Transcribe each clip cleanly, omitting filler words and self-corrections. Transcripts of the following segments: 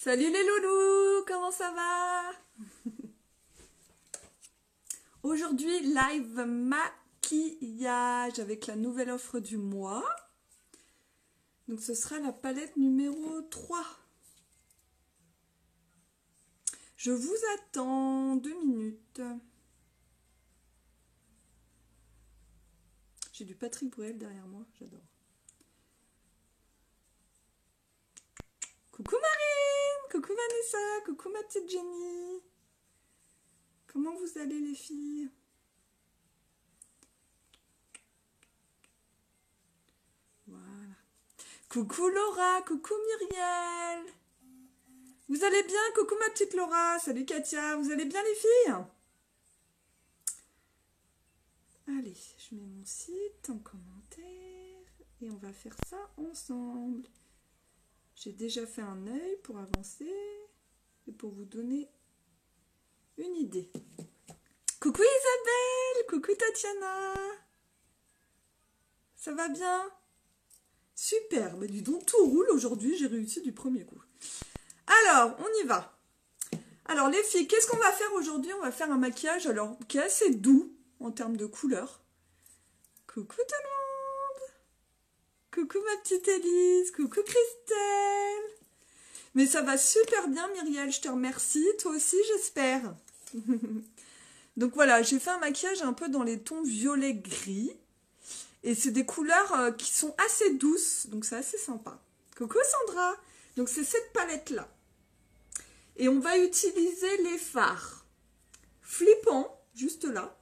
Salut les loulous, comment ça va? Aujourd'hui, live maquillage avec la nouvelle offre du mois. Donc ce sera la palette numéro 3. Je vous attends 2 minutes. J'ai du Patrick Bruel derrière moi, j'adore. Coucou Marine, coucou Vanessa, coucou ma petite Jenny. Comment vous allez les filles? Voilà. Coucou Laura, coucou Myriel. Vous allez bien? Coucou ma petite Laura, salut Katia, vous allez bien les filles? Allez, je mets mon site en commentaire et on va faire ça ensemble. J'ai déjà fait un œil pour avancer et pour vous donner une idée. Coucou Isabelle, coucou Tatiana. Ça va bien? Super, bah dis donc tout roule aujourd'hui, j'ai réussi du premier coup. Alors, on y va. Alors les filles, qu'est-ce qu'on va faire aujourd'hui? On va faire un maquillage alors qui est assez doux en termes de couleur. Coucou tout le monde. Coucou ma petite Élise, coucou Christelle. Mais ça va super bien Myriel, je te remercie. Toi aussi j'espère. Donc voilà, j'ai fait un maquillage un peu dans les tons violet-gris. Et c'est des couleurs qui sont assez douces, donc c'est assez sympa. Coucou Sandra. Donc c'est cette palette-là. Et on va utiliser les fards flippants, juste là.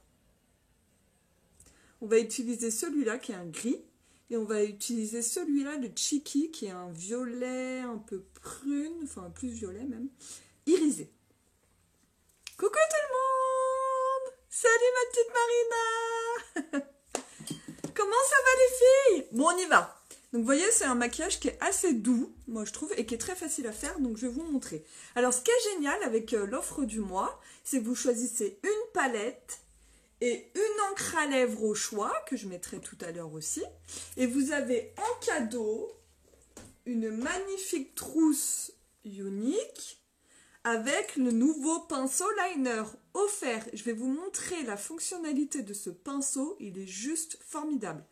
On va utiliser celui-là qui est un gris. Et on va utiliser celui-là de Cheeky qui est un violet un peu prune, enfin plus violet même, irisé. Coucou tout le monde! Salut ma petite Marina! Comment ça va les filles? Bon, on y va. Donc vous voyez, c'est un maquillage qui est assez doux, moi je trouve, et qui est très facile à faire, donc je vais vous montrer. Alors ce qui est génial avec l'offre du mois, c'est que vous choisissez une palette et une encre à lèvres au choix, que je mettrai tout à l'heure aussi. Et vous avez en cadeau une magnifique trousse unique avec le nouveau pinceau liner offert. Je vais vous montrer la fonctionnalité de ce pinceau, il est juste formidable.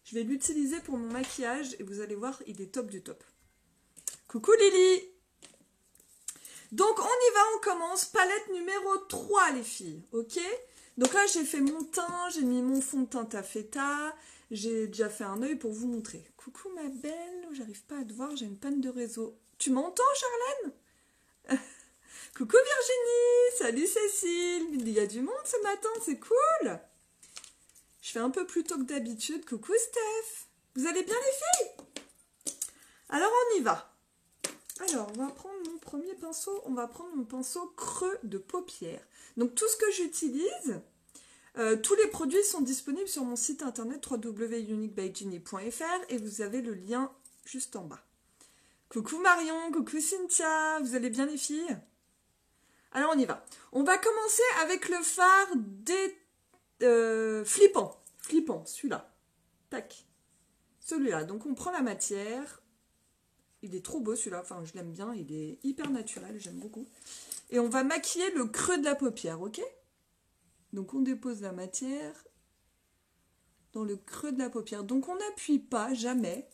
Je vais l'utiliser pour mon maquillage et vous allez voir, il est top du top. Coucou Lily! Donc on y va, on commence. Palette numéro 3 les filles, ok? Donc là, j'ai fait mon teint, j'ai mis mon fond de teint taffeta, j'ai déjà fait un œil pour vous montrer. Coucou ma belle, j'arrive pas à te voir, j'ai une panne de réseau. Tu m'entends, Charlène? Coucou Virginie, salut Cécile, il y a du monde ce matin, c'est cool. Je fais un peu plus tôt que d'habitude. Coucou Steph, vous allez bien les filles? Alors on y va. Alors, on va prendre mon premier pinceau, on va prendre mon pinceau creux de paupières. Donc tout ce que j'utilise, tous les produits sont disponibles sur mon site internet www.uniquebyjenny.fr et vous avez le lien juste en bas. Coucou Marion, coucou Cynthia, vous allez bien les filles? Alors on y va. On va commencer avec le fard des flippant, celui-là. Tac. Celui-là. Donc on prend la matière. Il est trop beau celui-là, enfin je l'aime bien, il est hyper naturel, j'aime beaucoup. Et on va maquiller le creux de la paupière, ok? Donc on dépose la matière dans le creux de la paupière. Donc on n'appuie pas, jamais.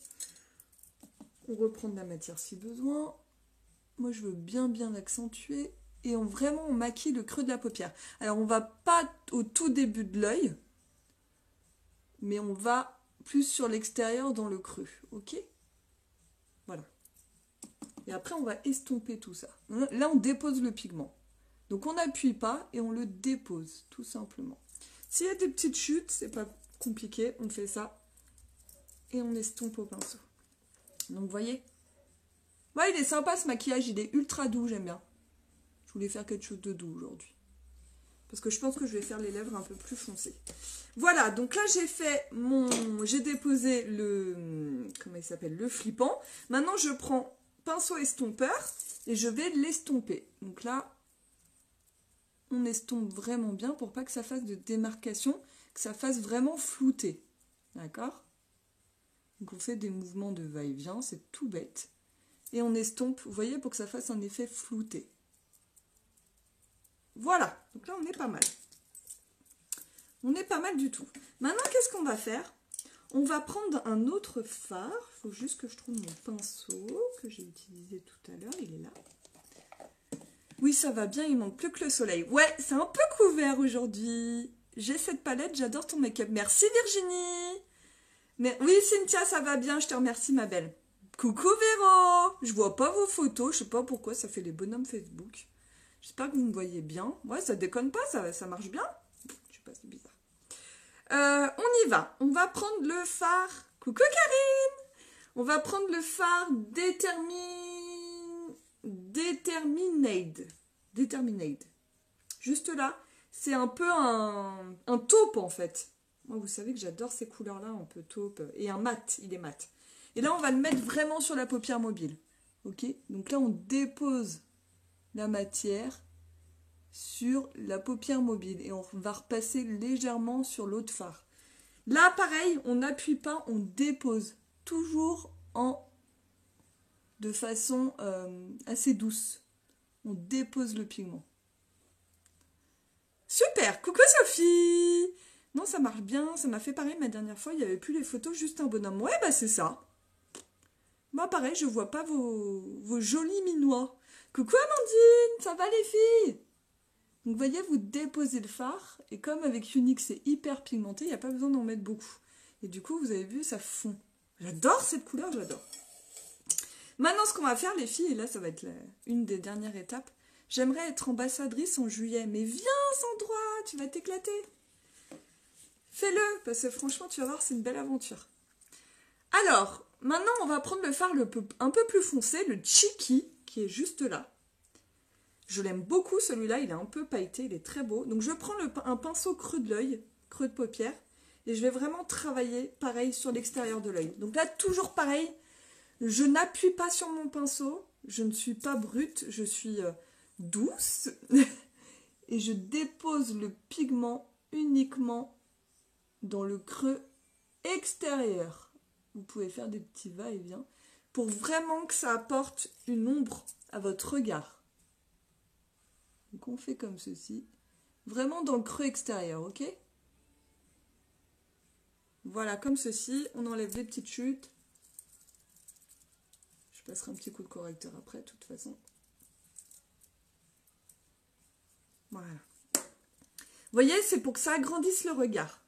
On reprend de la matière si besoin. Moi je veux bien l'accentuer. Et vraiment on maquille le creux de la paupière. Alors on va pas au tout début de l'œil, mais on va plus sur l'extérieur dans le creux, ok? Voilà. Et après, on va estomper tout ça. Là, on dépose le pigment. Donc, on n'appuie pas et on le dépose, tout simplement. S'il y a des petites chutes, c'est pas compliqué. On fait ça et on estompe au pinceau. Donc, vous voyez? Ouais, il est sympa ce maquillage. Il est ultra doux, j'aime bien. Je voulais faire quelque chose de doux aujourd'hui. Parce que je pense que je vais faire les lèvres un peu plus foncées. Voilà, donc là, j'ai déposé le... Comment il s'appelle? Le flippant. Maintenant, je prends pinceau estompeur et je vais l'estomper. Donc là, on estompe vraiment bien pour pas que ça fasse de démarcation, que ça fasse vraiment flouter. D'accord? Donc on fait des mouvements de va-et-vient, c'est tout bête. et on estompe, vous voyez, pour que ça fasse un effet flouté. Voilà, donc là on est pas mal. On est pas mal du tout. Maintenant, qu'est-ce qu'on va faire? On va prendre un autre fard. Il faut juste que je trouve mon pinceau que j'ai utilisé tout à l'heure. Il est là. Oui, ça va bien, il manque plus que le soleil. Ouais, c'est un peu couvert aujourd'hui. J'ai cette palette, j'adore ton make-up. Merci Virginie. Mais oui, Cynthia, ça va bien, je te remercie ma belle. Coucou Véro. Je vois pas vos photos, je sais pas pourquoi, ça fait les bonhommes Facebook. J'espère que vous me voyez bien. Ouais, ça déconne pas, ça marche bien. Je sais pas, c'est bizarre. On y va. On va prendre le fard. Coucou Karine. On va prendre le fard Determinate. Juste là, c'est un peu un taupe en fait. Moi, vous savez que j'adore ces couleurs-là, un peu taupe. Et un mat, il est mat. Et là, on va le mettre vraiment sur la paupière mobile. Ok? Donc là, on dépose la matière sur la paupière mobile et on va repasser légèrement sur l'autre fard. Là, pareil, on n'appuie pas, on dépose toujours de façon assez douce. On dépose le pigment. Super, coucou Sophie. Non, ça marche bien, ça m'a fait pareil ma dernière fois, il n'y avait plus les photos, juste un bonhomme. Ouais, bah c'est ça. Moi, pareil, je vois pas vos jolis minois. Coucou Amandine, ça va les filles? Donc, vous voyez, vous déposez le fard, et comme avec Unique, c'est hyper pigmenté, il n'y a pas besoin d'en mettre beaucoup. Et du coup, vous avez vu, ça fond. J'adore cette couleur, j'adore. Maintenant, ce qu'on va faire, les filles, et là, ça va être une des dernières étapes, j'aimerais être ambassadrice en juillet, mais viens, Sandra, tu vas t'éclater. Fais-le, parce que franchement, tu vas voir, c'est une belle aventure. Alors, maintenant, on va prendre le fard un peu plus foncé, le Cheeky, qui est juste là. Je l'aime beaucoup celui-là, il est un peu pailleté, il est très beau. Donc je prends un pinceau creux de l'œil, creux de paupière, et je vais vraiment travailler pareil sur l'extérieur de l'œil. Donc là, toujours pareil, je n'appuie pas sur mon pinceau, je ne suis pas brute, je suis douce, et je dépose le pigment uniquement dans le creux extérieur. Vous pouvez faire des petits va-et-vient pour vraiment que ça apporte une ombre à votre regard. Donc on fait comme ceci, vraiment dans le creux extérieur, ok? Voilà, comme ceci, on enlève les petites chutes. Je passerai un petit coup de correcteur après, de toute façon. Voilà. Vous voyez, c'est pour que ça agrandisse le regard.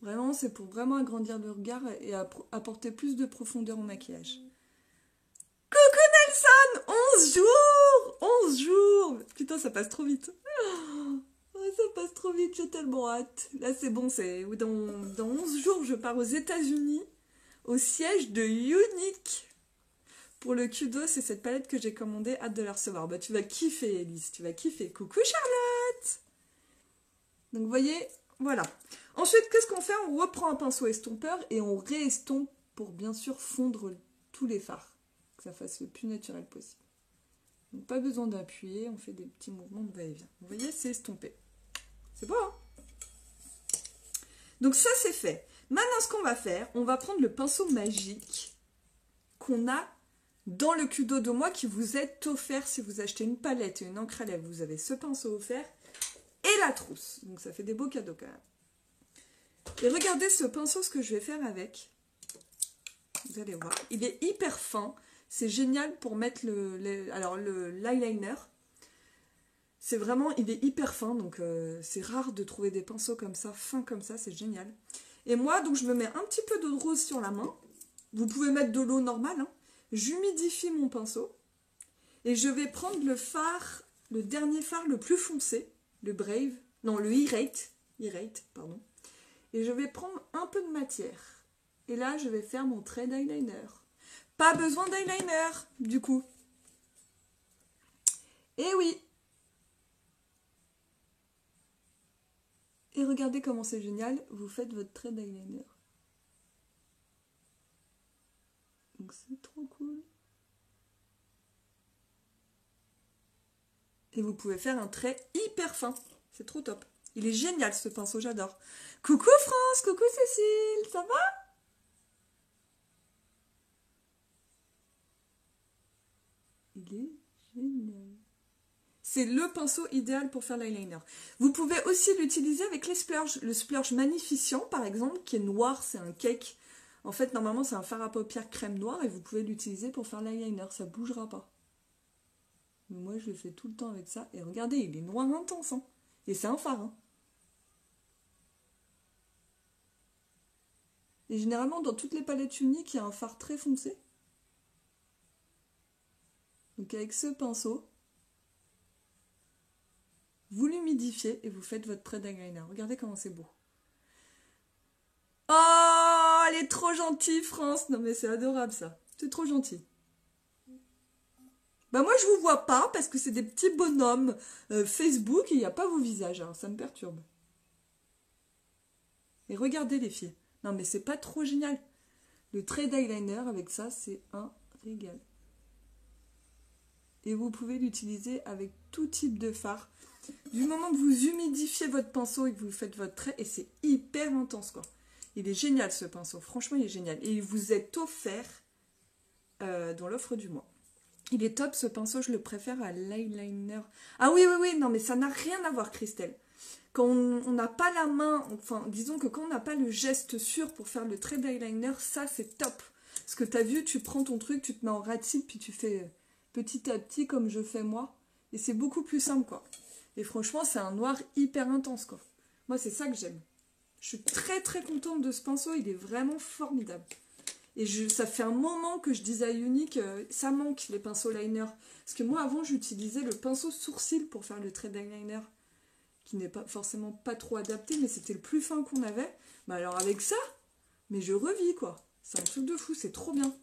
Vraiment, c'est pour vraiment agrandir le regard et apporter plus de profondeur au maquillage. Coucou Nelson, 11 jours! 11 jours! Putain, ça passe trop vite. Oh, ça passe trop vite, j'ai tellement hâte. Là, c'est bon, dans 11 jours, je pars aux États-Unis, au siège de Unique. Pour le Q2, c'est cette palette que j'ai commandée, hâte de la recevoir. Bah, tu vas kiffer, Elise, tu vas kiffer. Coucou Charlotte! Donc, vous voyez, voilà. Ensuite, qu'est-ce qu'on fait? On reprend un pinceau estompeur et on réestompe pour bien sûr fondre tous les fards. Que ça fasse le plus naturel possible. Donc pas besoin d'appuyer, on fait des petits mouvements de va-et-vient. Vous voyez, c'est estompé. C'est beau, hein? Donc ça, c'est fait. Maintenant, ce qu'on va faire, on va prendre le pinceau magique qu'on a dans le Q2 de moi qui vous est offert si vous achetez une palette et une encre à lèvres. Vous avez ce pinceau offert et la trousse. Donc ça fait des beaux cadeaux quand même. Et regardez ce pinceau, ce que je vais faire avec. Vous allez voir, il est hyper fin. C'est génial pour mettre l'eyeliner. C'est vraiment, il est hyper fin, donc c'est rare de trouver des pinceaux comme ça, fins comme ça, c'est génial. Et moi, donc je me mets un petit peu d'eau de rose sur la main. Vous pouvez mettre de l'eau normale. Hein. J'humidifie mon pinceau. Et je vais prendre le dernier fard le plus foncé, le Brave, non, le Irate, pardon. Et je vais prendre un peu de matière. Et là, je vais faire mon trait d'eyeliner. Pas besoin d'eyeliner, du coup. Et oui. Et regardez comment c'est génial, vous faites votre trait d'eyeliner. Donc c'est trop cool. Et vous pouvez faire un trait hyper fin. C'est trop top. Il est génial ce pinceau, j'adore. Coucou France, coucou Cécile, ça va? Il est génial. C'est le pinceau idéal pour faire l'eyeliner. Vous pouvez aussi l'utiliser avec les splurges. Le splurge Magnificient, par exemple, qui est noir, c'est un cake. En fait, normalement, c'est un fard à paupières crème noire et vous pouvez l'utiliser pour faire l'eyeliner. Ça ne bougera pas. Mais moi, je le fais tout le temps avec ça. Et regardez, il est noir intense. Hein. Et c'est un fard. Hein. Et généralement, dans toutes les palettes uniques, il y a un fard très foncé. Donc avec ce pinceau, vous l'humidifiez et vous faites votre trait d'eyeliner. Regardez comment c'est beau. Oh, elle est trop gentille, France. Non mais c'est adorable ça. C'est trop gentil. Bah moi je vous vois pas parce que c'est des petits bonhommes Facebook et il n'y a pas vos visages. Alors ça me perturbe. Et regardez les filles. Non mais c'est pas trop génial. Le trait d'eyeliner avec ça, c'est un régal. Et vous pouvez l'utiliser avec tout type de fard. Du moment que vous humidifiez votre pinceau et que vous faites votre trait, et c'est hyper intense quoi. Il est génial ce pinceau, franchement il est génial. Et il vous est offert dans l'offre du mois. Il est top ce pinceau, je le préfère à l'eyeliner. Ah oui, oui, oui, non mais ça n'a rien à voir Christelle. Quand on n'a pas la main, enfin disons que quand on n'a pas le geste sûr pour faire le trait d'eyeliner, ça c'est top. Parce que t'as vu, tu prends ton truc, tu te mets en rat-cils, puis tu fais petit à petit comme je fais moi. Et c'est beaucoup plus simple quoi. Et franchement c'est un noir hyper intense quoi. Moi c'est ça que j'aime. Je suis très très contente de ce pinceau, il est vraiment formidable. Et ça fait un moment que je disais à Unique, ça manque les pinceaux liner. Parce que moi avant j'utilisais le pinceau sourcil pour faire le trait d'eyeliner. Qui n'est pas forcément pas trop adapté, mais c'était le plus fin qu'on avait. Bah alors avec ça, mais je revis quoi. C'est un truc de fou, c'est trop bien.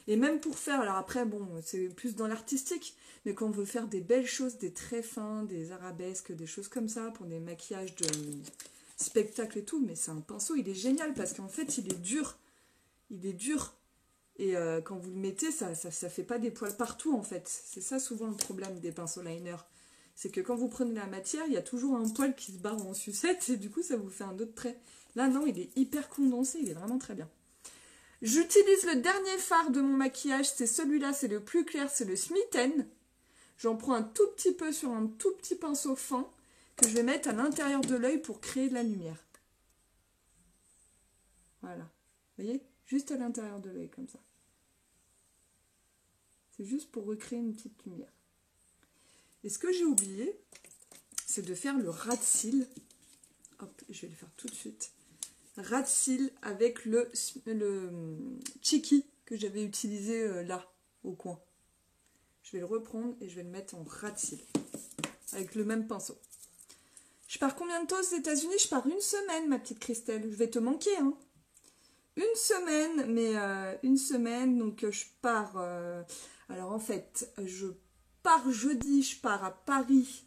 Et même pour faire, alors après bon, c'est plus dans l'artistique, mais quand on veut faire des belles choses, des traits fins, des arabesques, des choses comme ça, pour des maquillages de spectacle et tout, mais c'est un pinceau, il est génial parce qu'en fait il est dur. Il est dur. Et quand vous le mettez, ça fait pas des poils partout en fait. C'est ça souvent le problème des pinceaux liner. C'est que quand vous prenez la matière, il y a toujours un poil qui se barre en sucette et du coup ça vous fait un autre trait. Là non, il est hyper condensé, il est vraiment très bien. J'utilise le dernier fard de mon maquillage, c'est celui-là, c'est le plus clair, c'est le Smitten. J'en prends un tout petit peu sur un tout petit pinceau fin que je vais mettre à l'intérieur de l'œil pour créer de la lumière. Voilà, vous voyez? Juste à l'intérieur de l'œil comme ça. C'est juste pour recréer une petite lumière. Et ce que j'ai oublié, c'est de faire le ras de cils. Hop, je vais le faire tout de suite. Ras de cils avec le Chiki que j'avais utilisé là, au coin. Je vais le reprendre et je vais le mettre en ras de cils. Avec le même pinceau. Je pars combien de temps aux États-Unis? Je pars une semaine, ma petite Christelle. Je vais te manquer, hein. Une semaine, mais une semaine, donc je pars... alors en fait, je pars jeudi, je pars à Paris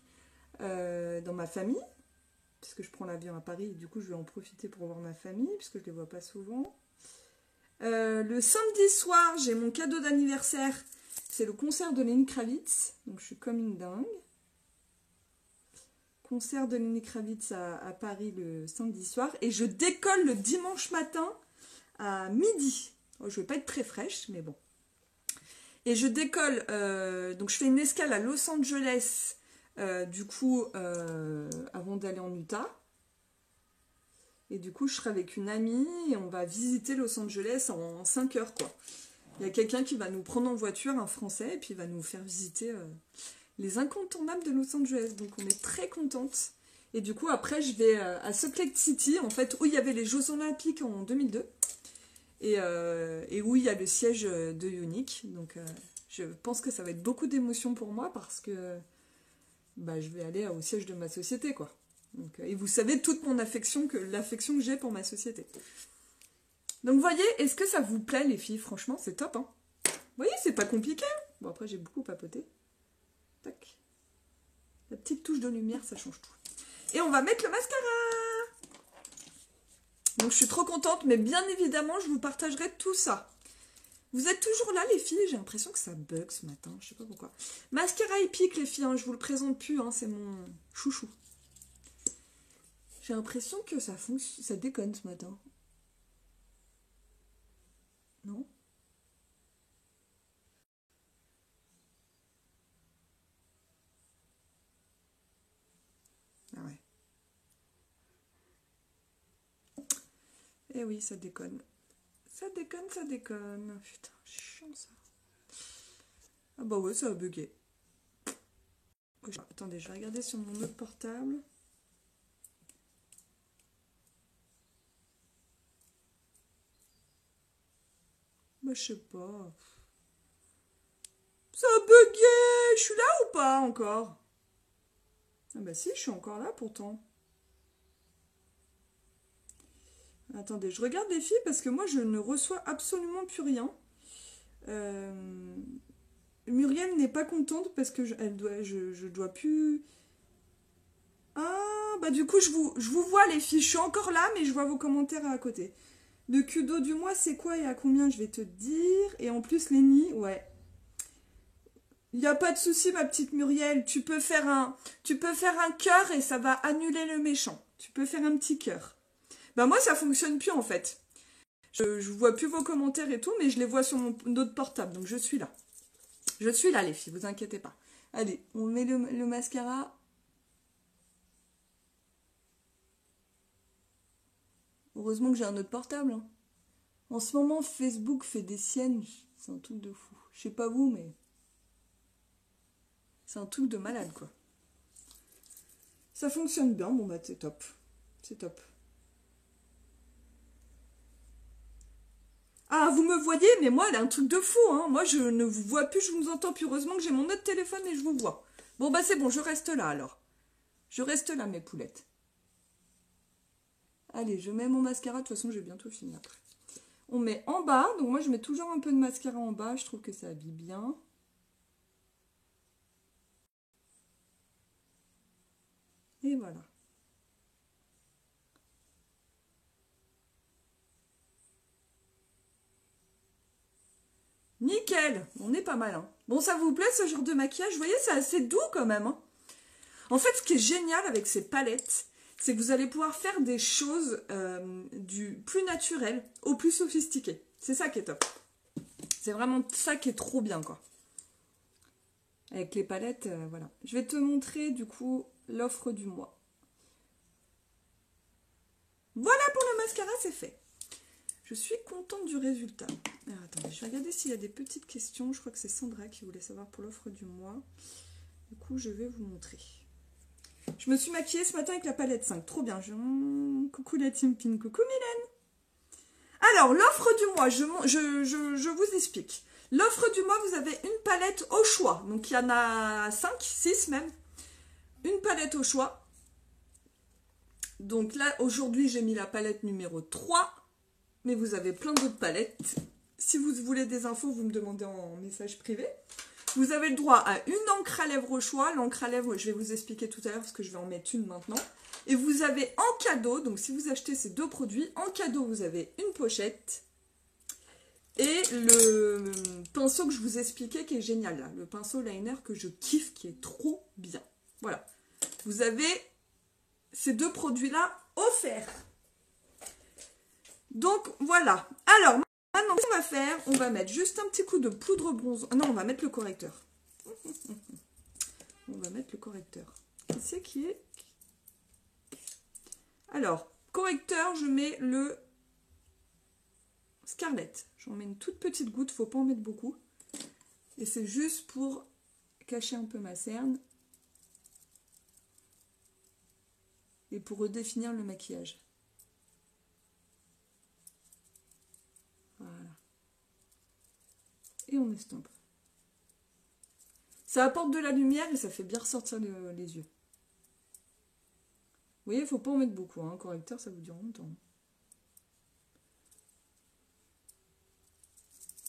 dans ma famille, puisque je prends l'avion à Paris, et du coup je vais en profiter pour voir ma famille, puisque je ne les vois pas souvent. Le samedi soir, j'ai mon cadeau d'anniversaire, c'est le concert de Lenny Kravitz, donc je suis comme une dingue. Concert de Lenny Kravitz à Paris le samedi soir, et je décolle le dimanche matin à midi. Oh, je ne vais pas être très fraîche, mais bon. Et je décolle, donc je fais une escale à Los Angeles, du coup, avant d'aller en Utah. Et du coup, je serai avec une amie et on va visiter Los Angeles en 5 heures, quoi. Il y a quelqu'un qui va nous prendre en voiture, un Français, et puis il va nous faire visiter les incontournables de Los Angeles. Donc on est très contente. Et du coup, après, je vais à Salt Lake City, en fait, où il y avait les Jeux Olympiques en 2002. Et où il y a le siège de Unique. Donc je pense que ça va être beaucoup d'émotions pour moi parce que bah, je vais aller au siège de ma société, quoi. Donc, et vous savez toute mon affection, l'affection que j'ai pour ma société. Donc vous voyez, est-ce que ça vous plaît les filles? Franchement, c'est top, hein. Vous voyez, c'est pas compliqué. Bon, après j'ai beaucoup papoté. Tac. La petite touche de lumière, ça change tout. Et on va mettre le mascara. Donc je suis trop contente, mais bien évidemment, je vous partagerai tout ça. Vous êtes toujours là, les filles? J'ai l'impression que ça bug ce matin, je sais pas pourquoi. Mascara épique, les filles, hein, je vous le présente plus, hein, c'est mon chouchou. J'ai l'impression que ça déconne ce matin. Non? Eh oui, ça déconne. Ça déconne, ça déconne. Putain, chiant ça. Ah bah ouais, ça a bugué. Attendez, je vais regarder sur mon autre portable. Bah je sais pas. Ça a bugué. Je suis là ou pas encore? Ah bah si, je suis encore là pourtant. Attendez, je regarde les filles parce que moi je ne reçois absolument plus rien. Muriel n'est pas contente parce que je dois plus... Ah, bah du coup je vous vois les filles, je suis encore là mais je vois vos commentaires à côté. Le Kudo du mois c'est quoi et à combien je vais te dire. Et en plus Lénie, ouais. Il n'y a pas de souci ma petite Muriel, tu peux faire un cœur et ça va annuler le méchant. Tu peux faire un petit cœur. Bah moi ça fonctionne plus en fait. Je vois plus vos commentaires et tout, mais je les vois sur mon autre portable, donc je suis là. Je suis là les filles, vous inquiétez pas. Allez, on met le mascara. Heureusement que j'ai un autre portable. Hein. En ce moment, Facebook fait des siennes, c'est un truc de fou. Je sais pas vous, mais c'est un truc de malade quoi. Ça fonctionne bien, bon bah c'est top. C'est top. Ah, vous me voyez, mais moi, elle a un truc de fou, hein. Moi, je ne vous vois plus, je vous entends plus. Heureusement que j'ai mon autre téléphone et je vous vois. Bon, bah c'est bon, je reste là, alors. Je reste là, mes poulettes. Allez, je mets mon mascara. De toute façon, j'ai bientôt fini après. On met en bas. Donc, moi, je mets toujours un peu de mascara en bas. Je trouve que ça habille bien. Et voilà. Nickel, on est pas mal. Hein. Bon, ça vous plaît ce genre de maquillage? Vous voyez, c'est assez doux quand même. Hein. En fait, ce qui est génial avec ces palettes, c'est que vous allez pouvoir faire des choses du plus naturel au plus sophistiqué. C'est ça qui est top. C'est vraiment ça qui est trop bien, quoi. Avec les palettes, voilà. Je vais te montrer, du coup, l'offre du mois. Voilà pour le mascara, c'est fait. Je suis contente du résultat. Alors, attendez, je vais regarder s'il y a des petites questions. Je crois que c'est Sandra qui voulait savoir pour l'offre du mois. Du coup, je vais vous montrer. Je me suis maquillée ce matin avec la palette 5. Trop bien. Coucou la team Pin. Coucou Mylène. Alors, l'offre du mois, je vous explique. L'offre du mois, vous avez une palette au choix. Donc, il y en a 5, 6 même. Une palette au choix. Donc là, aujourd'hui, j'ai mis la palette numéro 3. Mais vous avez plein d'autres palettes. Si vous voulez des infos, vous me demandez en message privé. Vous avez le droit à une encre à lèvres au choix. L'encre à lèvres, je vais vous expliquer tout à l'heure parce que je vais en mettre une maintenant. Et vous avez en cadeau, donc si vous achetez ces deux produits, en cadeau, vous avez une pochette et le pinceau que je vous expliquais qui est génial là. Le pinceau liner que je kiffe, qui est trop bien. Voilà. Vous avez ces deux produits-là offerts. Donc voilà. Alors, maintenant, ce qu'on va faire, on va mettre juste un petit coup de poudre bronze. Non, on va mettre le correcteur. On va mettre le correcteur. Qui c'est qui est? Alors, correcteur, je mets le Scarlett. J'en mets une toute petite goutte, faut pas en mettre beaucoup. Et c'est juste pour cacher un peu ma cerne. Et pour redéfinir le maquillage. Voilà. Et on estompe. Ça apporte de la lumière et ça fait bien ressortir les yeux. Vous voyez, il ne faut pas en mettre beaucoup. Hein. Correcteur, ça vous dure longtemps.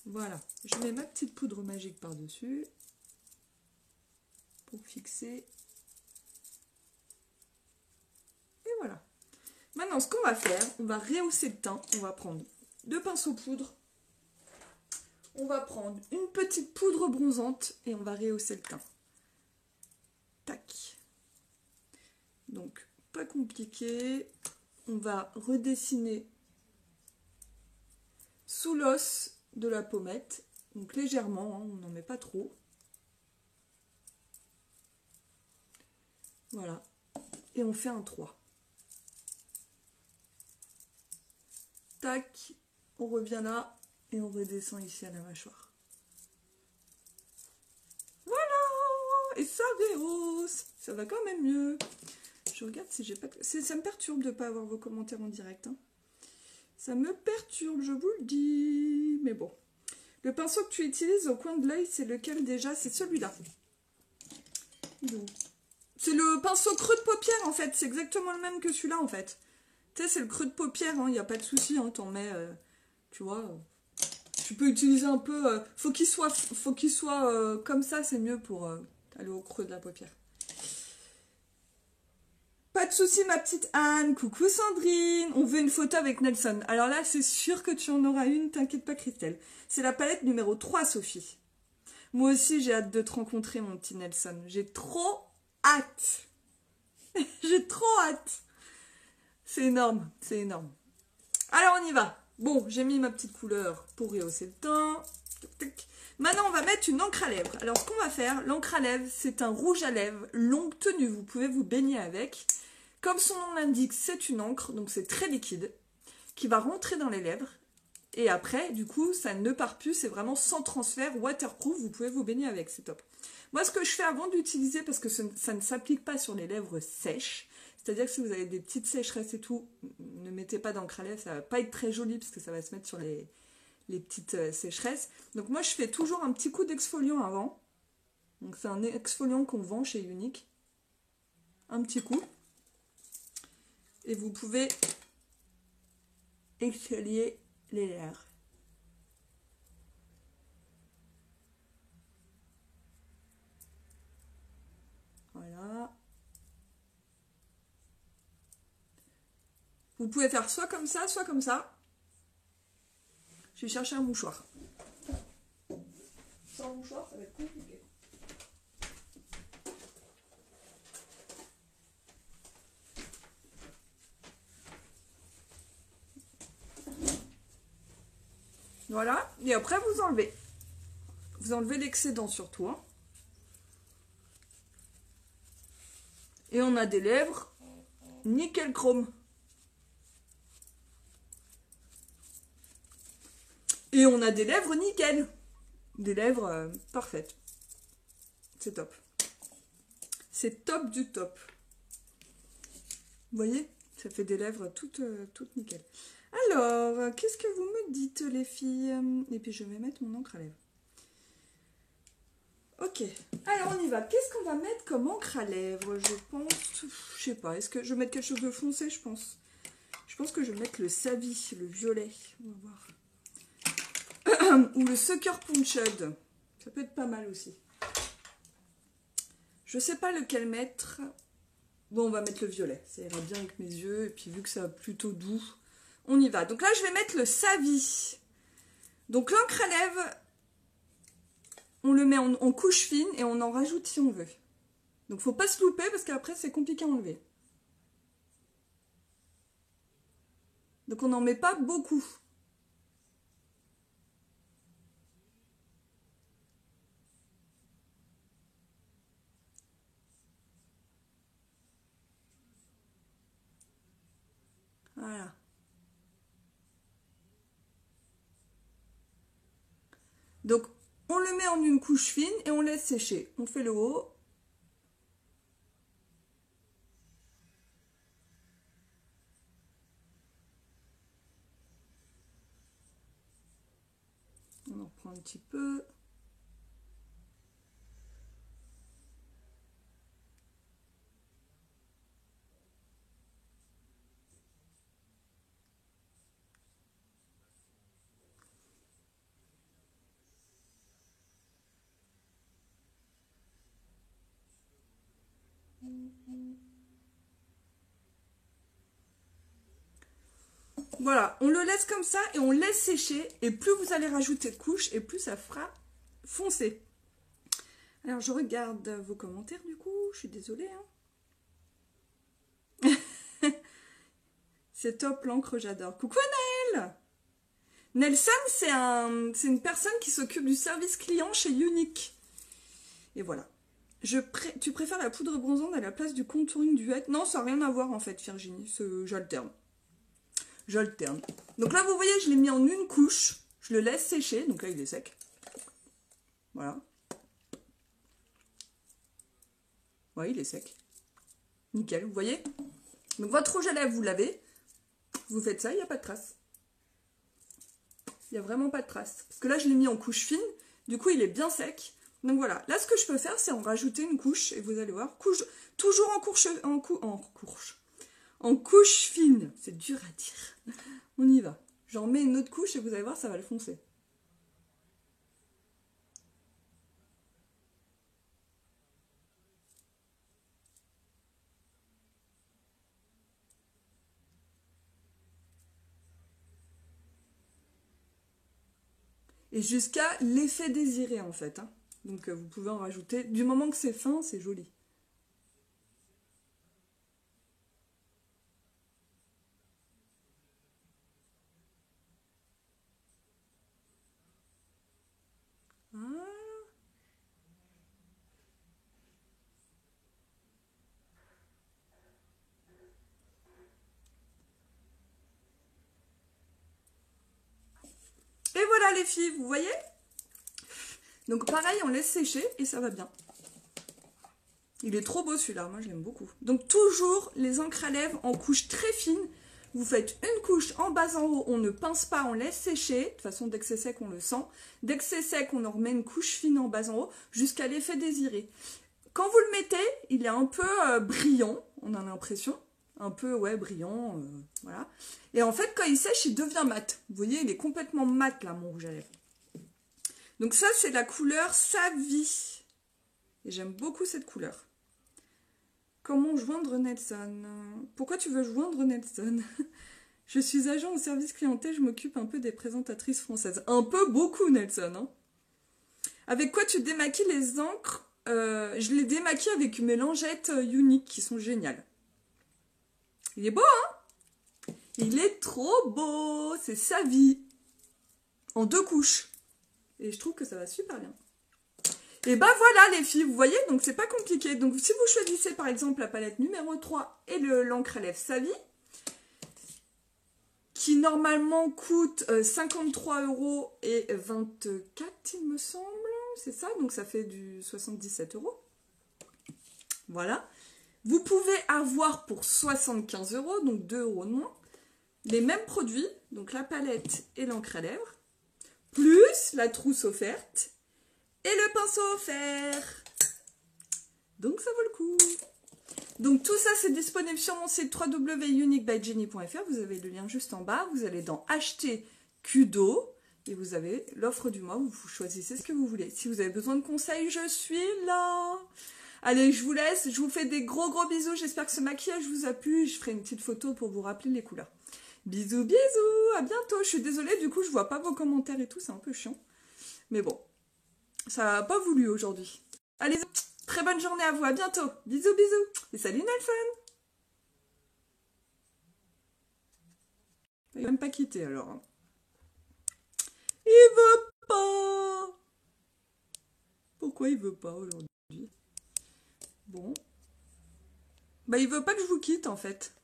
Voilà. Je mets ma petite poudre magique par-dessus. Pour fixer. Et voilà. Maintenant, ce qu'on va faire, on va rehausser le teint. On va prendre deux pinceaux poudre. On va prendre une petite poudre bronzante et on va rehausser le teint. Tac. Donc, pas compliqué. On va redessiner sous l'os de la pommette. Donc légèrement, hein, on n'en met pas trop. Voilà. Et on fait un 3. Tac, on revient là et on redescend ici à la mâchoire. Voilà, et ça rehausse. Ça va quand même mieux. Je regarde si j'ai pas... Ça me perturbe de ne pas avoir vos commentaires en direct. Hein. Ça me perturbe, je vous le dis. Mais bon. Le pinceau que tu utilises au coin de l'œil, c'est lequel déjà? C'est celui-là. C'est le pinceau creux de paupière en fait. C'est exactement le même que celui-là en fait. Tu sais, c'est le creux de paupière. Il n'y a pas de souci. Hein, t'en mets... tu vois... tu peux utiliser un peu... faut qu'il soit comme ça. C'est mieux pour aller au creux de la paupière. Pas de souci ma petite Anne, coucou Sandrine, on veut une photo avec Nelson. Alors là c'est sûr que tu en auras une, t'inquiète pas Christelle. C'est la palette numéro 3 Sophie. Moi aussi j'ai hâte de te rencontrer mon petit Nelson, j'ai trop hâte. J'ai trop hâte. C'est énorme, c'est énorme. Alors on y va. Bon, j'ai mis ma petite couleur pour rehausser le teint. Maintenant, on va mettre une encre à lèvres. Alors, ce qu'on va faire, l'encre à lèvres, c'est un rouge à lèvres longue tenue. Vous pouvez vous baigner avec. Comme son nom l'indique, c'est une encre, donc c'est très liquide, qui va rentrer dans les lèvres. Et après, du coup, ça ne part plus. C'est vraiment sans transfert, waterproof. Vous pouvez vous baigner avec, c'est top. Moi, ce que je fais avant d'utiliser, parce que ça ne s'applique pas sur les lèvres sèches, c'est-à-dire que si vous avez des petites sécheresses et tout, ne mettez pas d'encre à lèvres. Ça va pas être très joli, parce que ça va se mettre sur les petites sécheresses. Donc moi je fais toujours un petit coup d'exfoliant avant. Donc c'est un exfoliant qu'on vend chez Unique. Un petit coup. Et vous pouvez exfolier les lèvres. Voilà. Vous pouvez faire soit comme ça, soit comme ça. Je vais chercher un mouchoir. Sans mouchoir, ça va être compliqué. Voilà. Et après, vous enlevez. Vous enlevez l'excédent surtout. Hein. Et on a des lèvres nickel chrome. Et on a des lèvres nickel. Des lèvres parfaites. C'est top. C'est top du top. Vous voyez? Ça fait des lèvres toutes nickel. Alors, qu'est-ce que vous me dites les filles? Et puis je vais mettre mon encre à lèvres. Ok. Alors on y va. Qu'est-ce qu'on va mettre comme encre à lèvres? Je pense... Je sais pas. Est-ce que je vais mettre quelque chose de foncé? Je pense. Je pense que je vais mettre le Savi, le violet. On va voir. Ou le Sucker Punched. Ça peut être pas mal aussi. Je sais pas lequel mettre. Bon, on va mettre le violet. Ça ira bien avec mes yeux. Et puis vu que ça va plutôt doux, on y va. Donc là, je vais mettre le Savi. Donc l'encre à lèvres, on le met en couche fine et on en rajoute si on veut. Donc faut pas se louper parce qu'après c'est compliqué à enlever. Donc on n'en met pas beaucoup. Voilà. Donc, on le met en une couche fine et on laisse sécher. On fait le haut. On en reprend un petit peu. Voilà, on le laisse comme ça et on laisse sécher. Et plus vous allez rajouter de couches et plus ça fera foncer. Alors, je regarde vos commentaires du coup. Je suis désolée. Hein. C'est top l'encre, j'adore. Coucou Nel! Nelson, c'est une personne qui s'occupe du service client chez Unique. Et voilà. Tu préfères la poudre bronzante à la place du contouring duet? Non, ça n'a rien à voir en fait, Virginie. J'alterne. j'alterne. Donc là, vous voyez, je l'ai mis en une couche. Je le laisse sécher. Donc là, il est sec. Voilà. Ouais, il est sec. Nickel, vous voyez? Donc votre rouge à lèvres, vous l'avez. Vous faites ça, il n'y a pas de trace. Il n'y a vraiment pas de trace. Parce que là, je l'ai mis en couche fine. Du coup, il est bien sec. Donc voilà. Là, ce que je peux faire, c'est en rajouter une couche. Et vous allez voir. Toujours en couche fine. C'est dur à dire. On y va. J'en mets une autre couche et vous allez voir, ça va le foncer. Et jusqu'à l'effet désiré en fait. Hein. Donc vous pouvez en rajouter. Du moment que c'est fin, c'est joli. Voilà. Et voilà les filles, vous voyez? Donc pareil, on laisse sécher et ça va bien. Il est trop beau celui-là, moi je l'aime beaucoup. Donc toujours les encres à lèvres en couche très fine. Vous faites une couche en bas en haut, on ne pince pas, on laisse sécher. De toute façon, dès que c'est sec, on le sent. Dès que c'est sec, on en remet une couche fine en bas en haut jusqu'à l'effet désiré. Quand vous le mettez, il est un peu brillant, on a l'impression. Un peu, ouais, brillant, voilà. Et en fait, quand il sèche, il devient mat. Vous voyez, il est complètement mat, là, mon rouge à lèvres. Donc ça, c'est la couleur Savie. Et j'aime beaucoup cette couleur. Comment joindre Nelson? Pourquoi tu veux joindre Nelson? Je suis agent au service clientèle, je m'occupe un peu des présentatrices françaises. Un peu beaucoup, Nelson. Hein. Avec quoi tu démaquilles les encres? Je les démaquille avec mes langettes uniques qui sont géniales. Il est beau, hein? Il est trop beau. C'est Savie. En 2 couches. Et je trouve que ça va super bien. Et ben voilà les filles, vous voyez, donc c'est pas compliqué. Donc si vous choisissez par exemple la palette numéro 3 et l'encre à lèvres Savie, qui normalement coûte 53 € et 24 il me semble, c'est ça, donc ça fait du 77 €. Voilà. Vous pouvez avoir pour 75 €, donc 2 € de moins, les mêmes produits, donc la palette et l'encre à lèvres, plus la trousse offerte, et le pinceau offert. Donc ça vaut le coup. Donc tout ça c'est disponible sur mon site www.uniquebyjenny.fr. Vous avez le lien juste en bas. Vous allez dans acheter Kudo et vous avez l'offre du mois. Vous choisissez ce que vous voulez. Si vous avez besoin de conseils, je suis là. Allez, je vous laisse. Je vous fais des gros bisous. J'espère que ce maquillage vous a plu. Je ferai une petite photo pour vous rappeler les couleurs. Bisous, à bientôt. Je suis désolée, du coup je vois pas vos commentaires et tout. C'est un peu chiant. Mais bon. Ça n'a pas voulu aujourd'hui. Allez, très bonne journée à vous, à bientôt. Bisous. Et salut Nelson. Il va même pas quitter alors. Il veut pas. Pourquoi il veut pas aujourd'hui? Bon. Bah il veut pas que je vous quitte en fait.